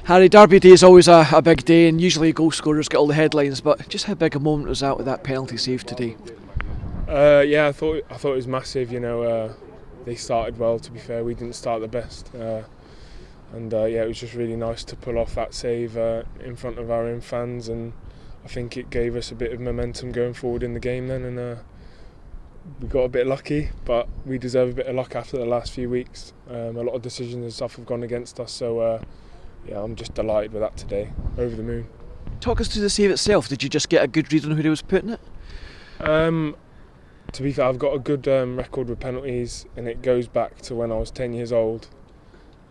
Harry, Derby Day is always a big day, and usually goal scorers get all the headlines, but just how big a moment was that with that penalty save today? Yeah, I thought it was massive. They started well. To be fair, we didn't start the best, and it was just really nice to pull off that save in front of our own fans, and I think it gave us a bit of momentum going forward in the game then, and we got a bit lucky, but we deserve a bit of luck after the last few weeks. A lot of decisions and stuff have gone against us, so I'm just delighted with that today. Over the moon. Talk us through the save itself. Did you just get a good read on who he was putting it? To be fair, I've got a good record with penalties, and it goes back to when I was 10 years old.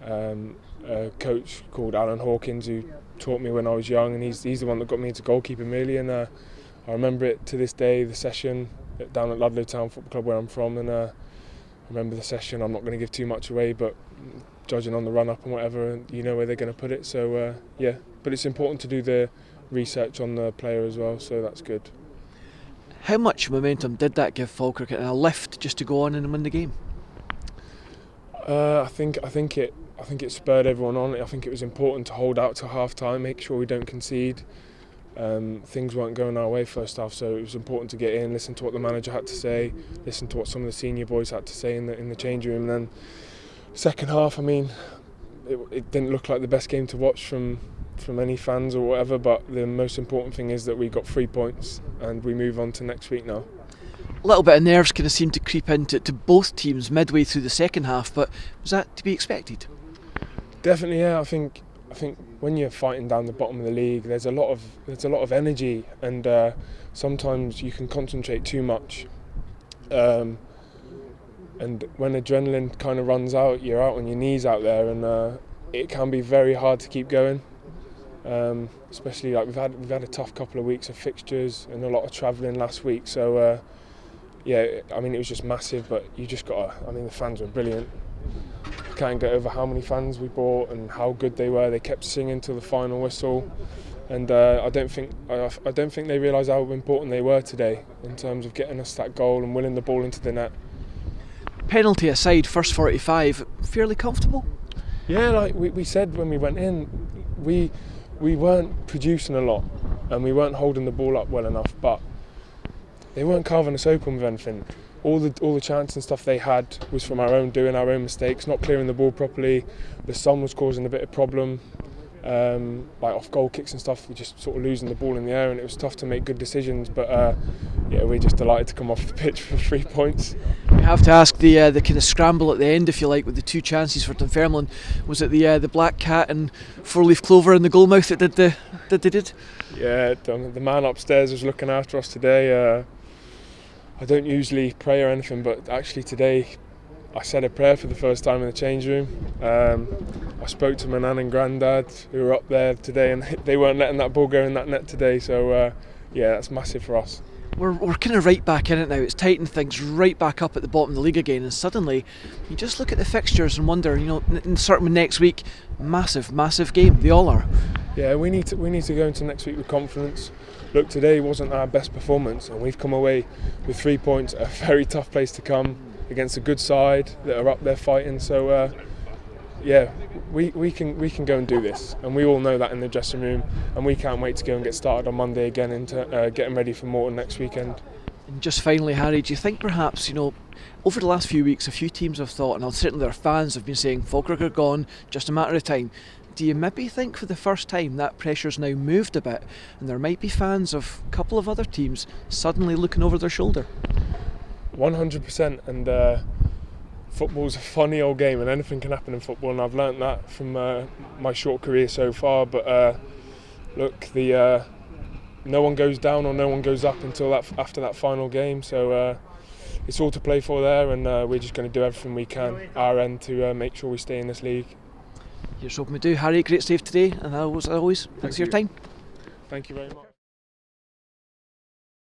A coach called Alan Hawkins, who taught me when I was young, and he's the one that got me into goalkeeping really, and I remember it to this day, the session down at Ludlow Town Football Club where I'm from, and I remember the session. I'm not going to give too much away, but judging on the run up and whatever, you know where they're going to put it, so but it's important to do the research on the player as well, so that's good. How much momentum did that give Falkirk and a lift just to go on and win the game? I think it spurred everyone on. I think it was important to hold out to half time, make sure we don't concede. Things weren't going our way first half, so it was important to get in, listen to what the manager had to say, listen to what some of the senior boys had to say in the change room. And then second half, it didn't look like the best game to watch from any fans or whatever, but the most important thing is that we got 3 points and we move on to next week now. A little bit of nerves kind of seemed to creep into both teams midway through the second half, but was that to be expected? Definitely, yeah. I think when you're fighting down the bottom of the league, there's a lot of energy, and sometimes you can concentrate too much. And when adrenaline kind of runs out, you're out on your knees out there, and it can be very hard to keep going. Especially like we've had a tough couple of weeks of fixtures and a lot of travelling last week. So it was just massive, but you just got to. The fans were brilliant. I can't get over how many fans we brought and how good they were. They kept singing till the final whistle, and I don't think they realised how important they were today in terms of getting us that goal and winning the ball into the net. Penalty aside, first 45, fairly comfortable? Yeah, like we said when we went in, we weren't producing a lot and we weren't holding the ball up well enough, but they weren't carving us open with anything. All the chances and stuff they had was from our own doing, our own mistakes, not clearing the ball properly. The sun was causing a bit of problem, like off goal kicks and stuff. We just sort of losing the ball in the air, and it was tough to make good decisions. But we're just delighted to come off the pitch for 3 points. We have to ask the kind of scramble at the end, if you like, with the two chances for Dunfermline. Was it the black cat and four-leaf clover in the goalmouth that did? Yeah, the man upstairs was looking after us today. I don't usually pray or anything, but actually today I said a prayer for the first time in the change room. I spoke to my nan and granddad who were up there today, and they weren't letting that ball go in that net today, so that's massive for us. We're kind of right back in it now. It's tightened things right back up at the bottom of the league again, and suddenly you just look at the fixtures and wonder, certainly next week, massive game. They all are. Yeah, we need to go into next week with confidence. Look, today wasn't our best performance, and we've come away with 3 points, a very tough place to come against a good side that are up there fighting. So we can go and do this, and we all know that in the dressing room, and we can't wait to go and get started on Monday again into getting ready for Morton next weekend. And just finally, Harry, do you think perhaps, over the last few weeks, a few teams have thought, and certainly their fans have been saying, Falkirk are gone, just a matter of time. Do you maybe think for the first time that pressure's now moved a bit, and there might be fans of a couple of other teams suddenly looking over their shoulder? 100%, and football's a funny old game, and anything can happen in football, and I've learnt that from my short career so far. But look, no one goes down or no one goes up until after that final game. So it's all to play for there, and we're just going to do everything we can our end to make sure we stay in this league. Here's hoping we do. Harry, great save today, and as always, thanks for your time. Thank you very much.